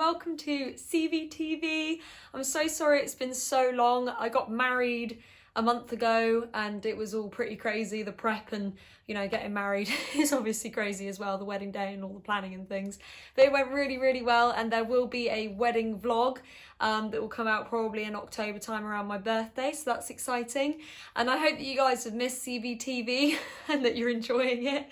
welcome to CVTV. I'm so sorry it's been so long. I got married a month ago and it was all pretty crazy. The prep and, you know, getting married is obviously crazy as well, the wedding day and all the planning and things. But it went really, really well, and there will be a wedding vlog that will come out probably in October time around my birthday, so that's exciting. And I hope that you guys have missed CVTV and that you're enjoying it.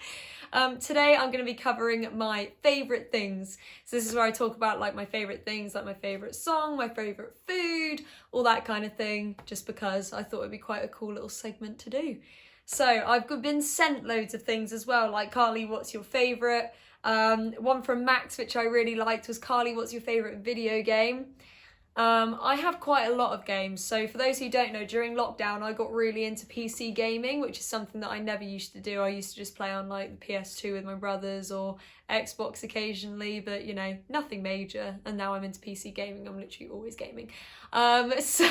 Today I'm going to be covering my favourite things. So this is where I talk about like my favourite things, like my favourite song, my favourite food, all that kind of thing, just because I thought it'd be quite a cool little segment to do. So I've been sent loads of things as well, like Carley, what's your favourite? One from Max, which I really liked, was Carley, what's your favourite video game? I have quite a lot of games, so for those who don't know, during lockdown I got really into PC gaming, which is something that I never used to do. I used to just play on like the PS2 with my brothers or Xbox occasionally, but you know, nothing major. And now I'm into PC gaming, I'm literally always gaming. So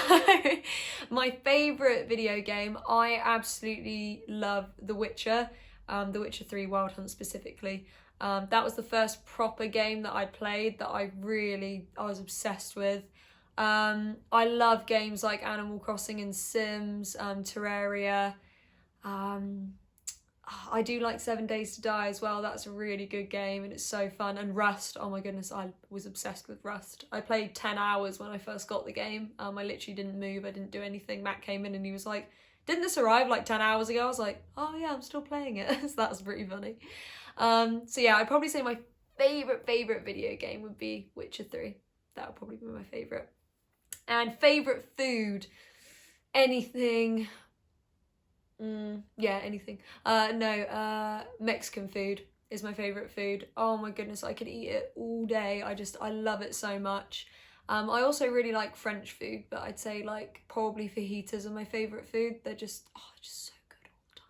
my favourite video game, I absolutely love The Witcher, The Witcher 3 Wild Hunt specifically. That was the first proper game that I played that I was obsessed with. I love games like Animal Crossing and Sims, Terraria. I do like 7 Days to Die as well. That's a really good game and it's so fun. And Rust, oh my goodness, I was obsessed with Rust. I played 10 hours when I first got the game. I literally didn't move, I didn't do anything. Matt came in and he was like, didn't this arrive like 10 hours ago? I was like, oh yeah, I'm still playing it. So that was pretty funny. So yeah, I'd probably say my favourite video game would be Witcher 3. That would probably be my favourite. And favourite food, anything. Yeah, anything. Mexican food is my favourite food. Oh my goodness, I could eat it all day. I love it so much. I also really like French food, but I'd say like probably fajitas are my favourite food. They're just so good all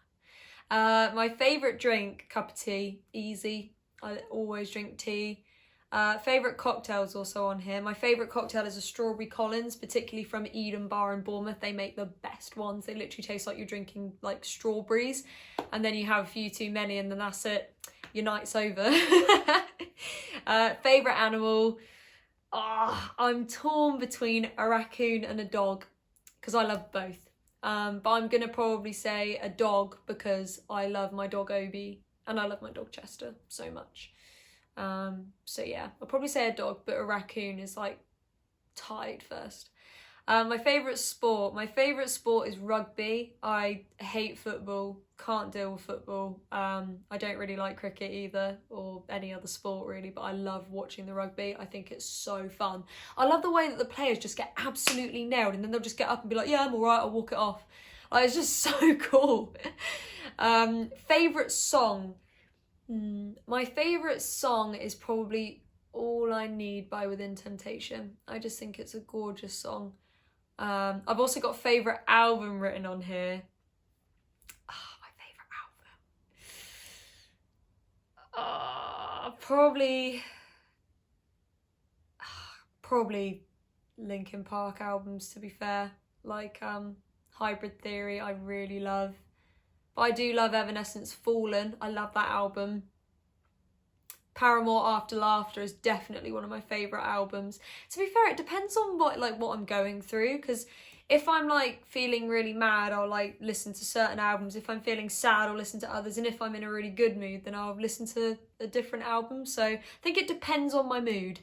the time. My favourite drink, cup of tea, easy. I always drink tea. Favourite cocktails also on here. My favourite cocktail is a Strawberry Collins, particularly from Eden Bar in Bournemouth. They make the best ones. They literally taste like you're drinking like strawberries, and then you have a few too many and then that's it. Your night's over. Favourite animal. I'm torn between a raccoon and a dog because I love both. But I'm going to probably say a dog because I love my dog Obi and I love my dog Chester so much. So yeah, I'll probably say a dog, but a raccoon is like tied first. My favourite sport is rugby. I hate football, can't deal with football. I don't really like cricket either, or any other sport really, but I love watching the rugby. I think it's so fun. I love the way that the players just get absolutely nailed and then they'll just get up and be like, yeah, I'm all right, I'll walk it off. Like, it's just so cool. Favourite song. My favourite song is probably All I Need by Within Temptation. I just think it's a gorgeous song. I've also got favourite album written on here. My favourite album. Probably Linkin Park albums, to be fair. Like Hybrid Theory, I really love. But I do love Evanescence Fallen. I love that album. Paramore After Laughter is definitely one of my favourite albums. To be fair, it depends on what I'm going through, because if I'm like feeling really mad, I'll like listen to certain albums. If I'm feeling sad, I'll listen to others. And if I'm in a really good mood, then I'll listen to a different album. So I think it depends on my mood.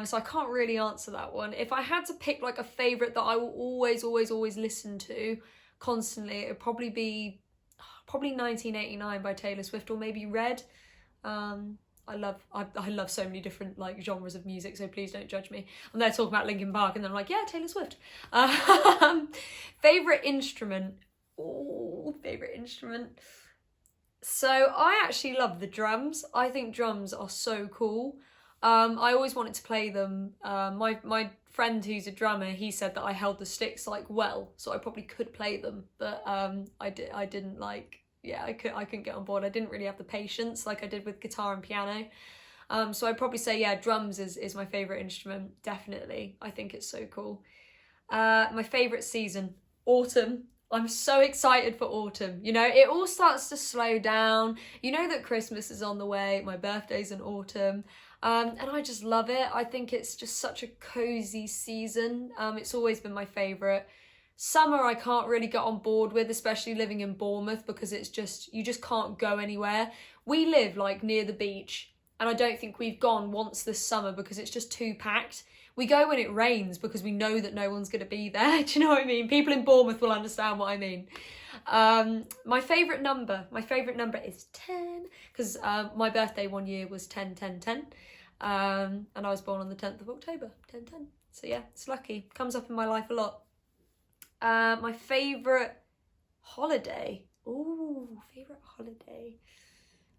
So I can't really answer that one. If I had to pick like a favourite that I will always listen to constantly, it would probably be 1989 by Taylor Swift, or maybe Red. I love so many different like genres of music, so please don't judge me. I'm there talking about Linkin Park and then I'm like, yeah, Taylor Swift. Favourite instrument. Favourite instrument. So I actually love the drums. I think drums are so cool. I always wanted to play them. My friend who's a drummer, he said that I held the sticks like well, so I probably could play them, but I didn't like. Yeah, I couldn't get on board. I didn't really have the patience like I did with guitar and piano. So I'd probably say, yeah, drums is my favourite instrument, definitely. I think it's so cool. My favourite season, autumn. I'm so excited for autumn. You know, it all starts to slow down. You know that Christmas is on the way. My birthday's in autumn. And I just love it. I think it's just such a cozy season. It's always been my favourite. Summer I can't really get on board with, especially living in Bournemouth, because it's just, you just can't go anywhere. We live like near the beach, and I don't think we've gone once this summer because it's just too packed. We go when it rains because we know that no one's going to be there. Do you know what I mean? People in Bournemouth will understand what I mean. My favourite number is 10, because my birthday one year was 10-10-10, and I was born on the 10th of October, 10-10. So yeah, it's lucky. Comes up in my life a lot. My favourite holiday. Ooh, favourite holiday.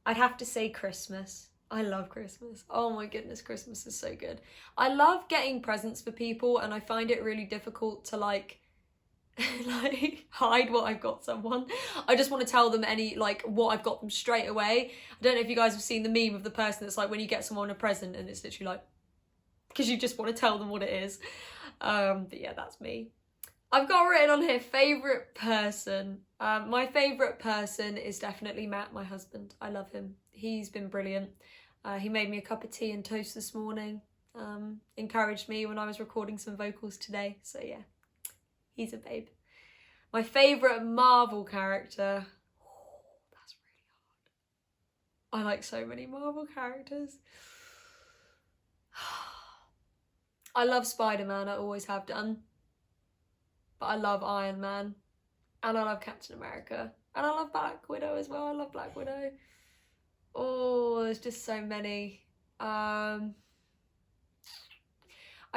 I'd have to say Christmas. I love Christmas. Oh my goodness, Christmas is so good. I love getting presents for people, and I find it really difficult to like hide what I've got someone. I just want to tell them what I've got them straight away. I don't know if you guys have seen the meme of the person that's like when you get someone a present and it's literally like, because you just want to tell them what it is. But yeah, that's me. I've got written on here, favourite person. My favourite person is definitely Matt, my husband. I love him. He's been brilliant. He made me a cup of tea and toast this morning. Encouraged me when I was recording some vocals today. So yeah, he's a babe. My favourite Marvel character. Oh, that's really hard. I like so many Marvel characters. I love Spider-Man, I always have done. But I love Iron Man, and I love Captain America, and I love Black Widow as well. I love Black Widow. Oh, there's just so many. I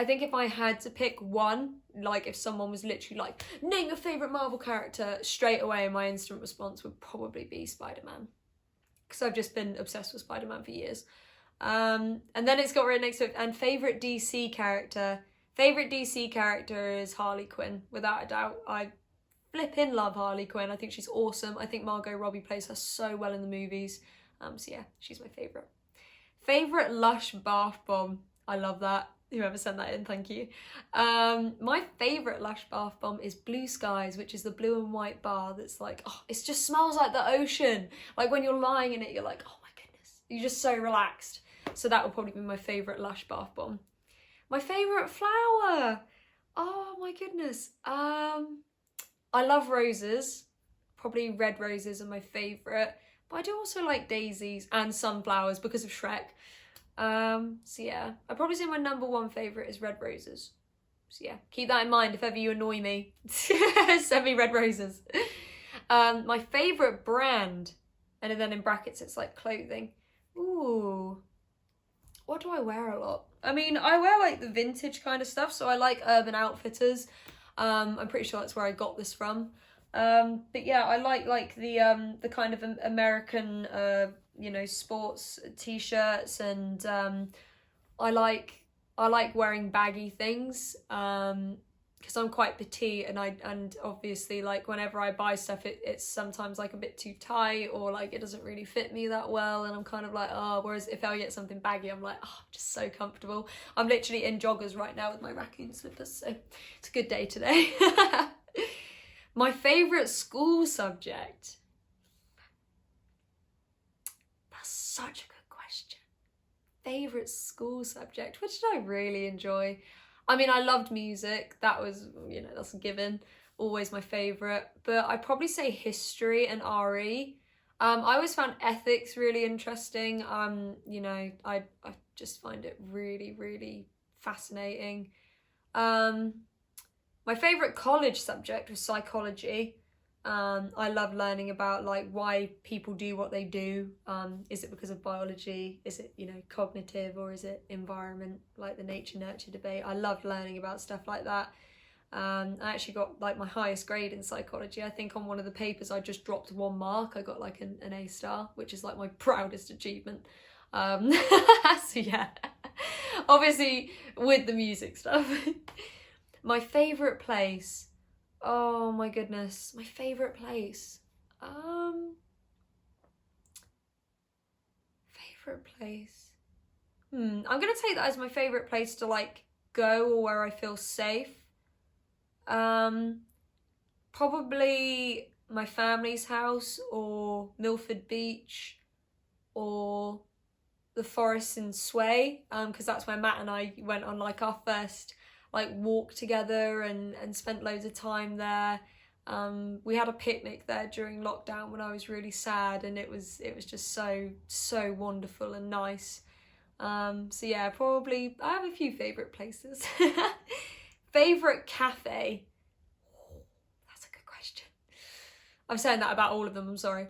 think if I had to pick one, like if someone was literally like, name your favourite Marvel character, straight away my instant response would probably be Spider-Man. Because I've just been obsessed with Spider-Man for years. And then it's got right next to it, and favourite DC character. Favourite DC character is Harley Quinn, without a doubt. I flipping love Harley Quinn. I think she's awesome. I think Margot Robbie plays her so well in the movies. So yeah, she's my favourite. Favourite Lush bath bomb. I love that. Whoever sent that in, thank you. My favourite Lush bath bomb is Blue Skies, which is the blue and white bar that's like, oh, it just smells like the ocean. Like when you're lying in it, you're like, oh my goodness. You're just so relaxed. So that would probably be my favourite Lush bath bomb. My favourite flower. Oh my goodness. I love roses. Probably red roses are my favourite. But I do also like daisies and sunflowers because of Shrek. So yeah, I'd probably say my number one favourite is red roses. So yeah, keep that in mind if ever you annoy me. Send me red roses. My favourite brand. And then in brackets it's like clothing. Ooh. What do I wear a lot? I mean, I wear like the vintage kind of stuff, so I like Urban Outfitters. I'm pretty sure that's where I got this from. But yeah, I like the kind of American sports t-shirts, and I like wearing baggy things. Because I'm quite petite, and obviously like whenever I buy stuff it's sometimes like a bit too tight, or like it doesn't really fit me that well, and I'm kind of like, oh, whereas if I get something baggy I'm like, oh, I'm just so comfortable. I'm literally in joggers right now with my raccoon slippers, so it's a good day today. My favourite school subject. That's such a good question. Favourite school subject, which did I really enjoy? I mean, I loved music. That was, that's a given. Always my favourite. But I'd probably say history and RE. I always found ethics really interesting. I just find it really, really fascinating. My favourite college subject was psychology. I love learning about like why people do what they do. Is it because of biology? Is it, cognitive, or is it environment, like the nature nurture debate? I love learning about stuff like that. I actually got like my highest grade in psychology. I think on one of the papers I just dropped 1 mark. I got like an A star, which is like my proudest achievement. So yeah, obviously with the music stuff. My favourite place. Oh my goodness, my favourite place. Favourite place. I'm gonna take that as my favourite place to like go, or where I feel safe. Probably my family's house, or Milford Beach, or the forest in Sway, because that's where Matt and I went on like our first like walk together and spent loads of time there. We had a picnic there during lockdown when I was really sad, and it was just so wonderful and nice. So yeah, probably I have a few favourite places. Favourite cafe? That's a good question. I'm saying that about all of them, I'm sorry.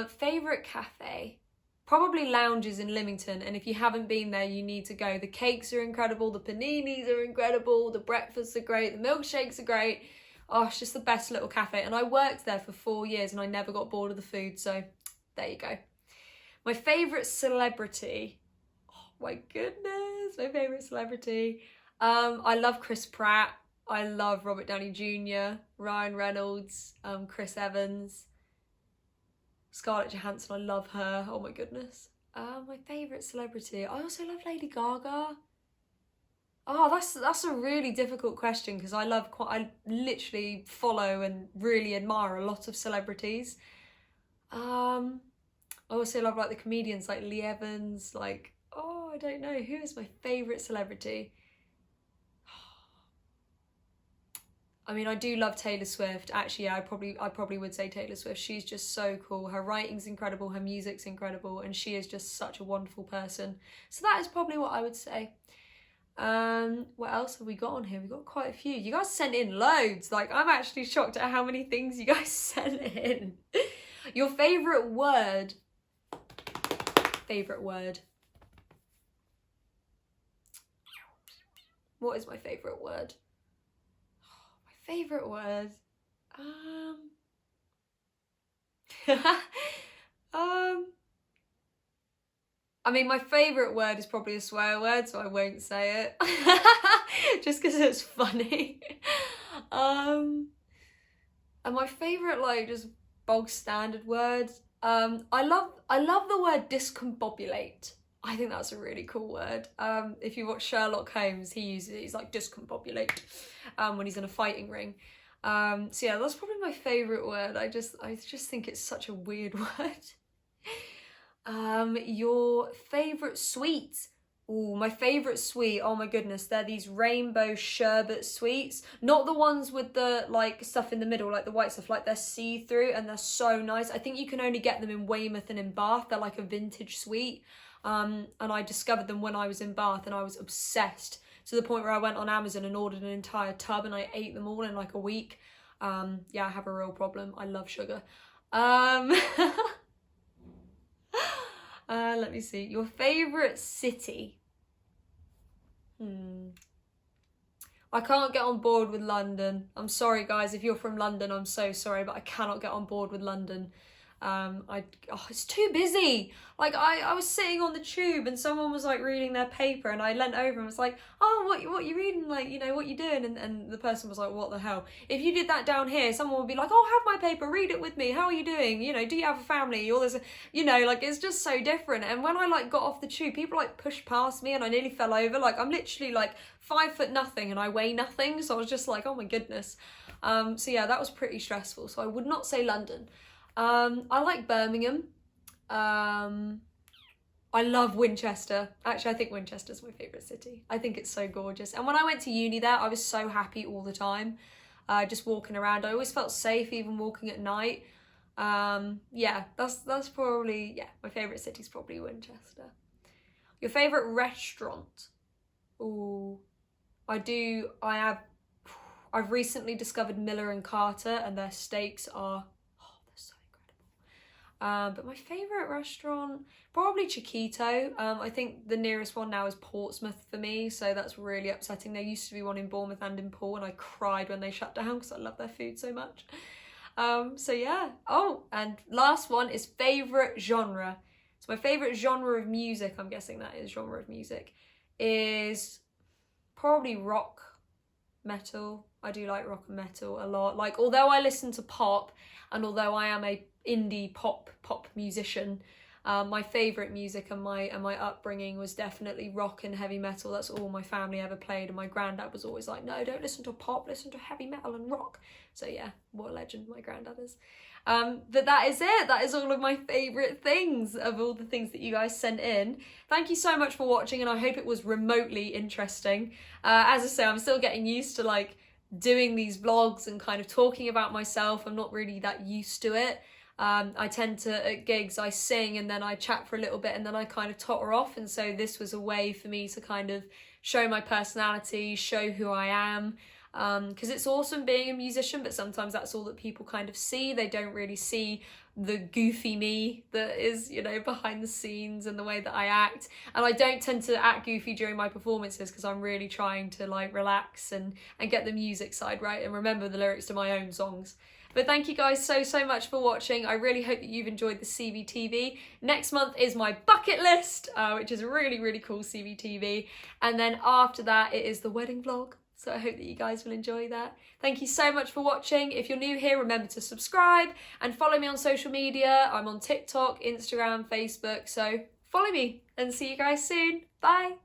Favourite cafe? Probably Lounges in Lymington, and if you haven't been there, you need to go. The cakes are incredible, the paninis are incredible, the breakfasts are great, the milkshakes are great. Oh, it's just the best little cafe, and I worked there for 4 years and I never got bored of the food, so there you go. My favourite celebrity? Oh my goodness, my favourite celebrity. I love Chris Pratt, I love Robert Downey Jr., Ryan Reynolds, Chris Evans, Scarlett Johansson, I love her, oh my goodness. My favourite celebrity, I also love Lady Gaga. Oh, that's a really difficult question, because I literally follow and really admire a lot of celebrities. I also love like the comedians like Lee Evans, like, oh, I don't know, who is my favourite celebrity? I mean, I do love Taylor Swift. Actually, yeah, I probably would say Taylor Swift. She's just so cool. Her writing's incredible, her music's incredible, and she is just such a wonderful person. So that is probably what I would say. What else have we got on here? We've got quite a few. You guys sent in loads. Like, I'm actually shocked at how many things you guys sent in. Your favourite word? Favourite word? What is my favourite word? Favourite word? I mean, my favourite word is probably a swear word, so I won't say it. Just because it's funny. And my favourite, like, just bog standard words. I love the word discombobulate. I think that's a really cool word. If you watch Sherlock Holmes, he's like discombobulate when he's in a fighting ring. So yeah, that's probably my favourite word. I just think it's such a weird word. Your favourite sweets? Ooh, my favourite sweet, oh my goodness, they're these rainbow sherbet sweets. Not the ones with the like stuff in the middle, like the white stuff, like they're see-through and they're so nice. I think you can only get them in Weymouth and in Bath. They're like a vintage sweet. And I discovered them when I was in Bath and I was obsessed, to the point where I went on Amazon and ordered an entire tub and I ate them all in like a week. Yeah, I have a real problem. I love sugar. Let me see. Your favourite city? I can't get on board with London. I'm sorry guys, if you're from London, I'm so sorry, but I cannot get on board with London. It's too busy. Like I was sitting on the tube and someone was like reading their paper and I leant over and was like, oh, what you reading? Like, you know, what you doing? And the person was like, what the hell? If you did that down here, someone would be like, oh, have my paper, read it with me. How are you doing? You know, do you have a family? All this, you know, like it's just so different. And when I like got off the tube, people like pushed past me and I nearly fell over. Like I'm literally like 5 foot nothing and I weigh nothing. So I was just like, oh my goodness. So yeah, that was pretty stressful. So I would not say London. I like Birmingham. I love Winchester. Actually, I think Winchester's my favourite city. I think it's so gorgeous. And when I went to uni there, I was so happy all the time. Just walking around. I always felt safe even walking at night. Yeah, that's probably, yeah, my favourite city's probably Winchester. Your favourite restaurant? Ooh, I've recently discovered Miller and Carter and their steaks are but my favourite restaurant, probably Chiquito. I think the nearest one now is Portsmouth for me, so that's really upsetting. There used to be one in Bournemouth and in Poole, and I cried when they shut down because I love their food so much. So yeah. Oh, and last one is favourite genre. So my favourite genre of music, I'm guessing that is genre of music, is probably rock, metal. I do like rock and metal a lot. Like, although I listen to pop, and although I am a indie pop musician, My favourite music and my upbringing was definitely rock and heavy metal. That's all my family ever played, and my granddad was always like, no, don't listen to pop, listen to heavy metal and rock. So yeah, what a legend my granddad is. But that is it. That is all of my favourite things of all the things that you guys sent in. Thank you so much for watching, and I hope it was remotely interesting. As I say, I'm still getting used to like doing these vlogs and kind of talking about myself. I'm not really that used to it. I tend to, at gigs, I sing and then I chat for a little bit and then I kind of totter off, and so this was a way for me to kind of show my personality, show who I am, because it's awesome being a musician, but sometimes that's all that people kind of see. They don't really see the goofy me that is, you know, behind the scenes and the way that I act. And I don't tend to act goofy during my performances because I'm really trying to like relax and get the music side right and remember the lyrics to my own songs. But thank you guys so much for watching. I really hope that you've enjoyed the CVTV. Next month is my bucket list, which is a really cool CVTV. And then after that, it is the wedding vlog. So I hope that you guys will enjoy that. Thank you so much for watching. If you're new here, remember to subscribe and follow me on social media. I'm on TikTok, Instagram, Facebook. So follow me and see you guys soon. Bye.